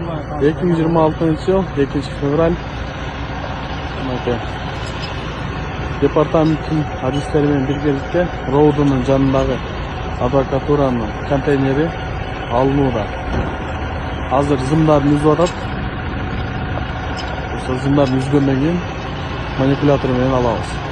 2026-yıl 2 fevral департаменттин адистери менен биргеликте роудунун жанындагы адвокатуранын контейнери алынууда. Азыр зымдарын үзүп атат. Ошо зымдарын үзгөндөн кийин манипулятор менен алабыз.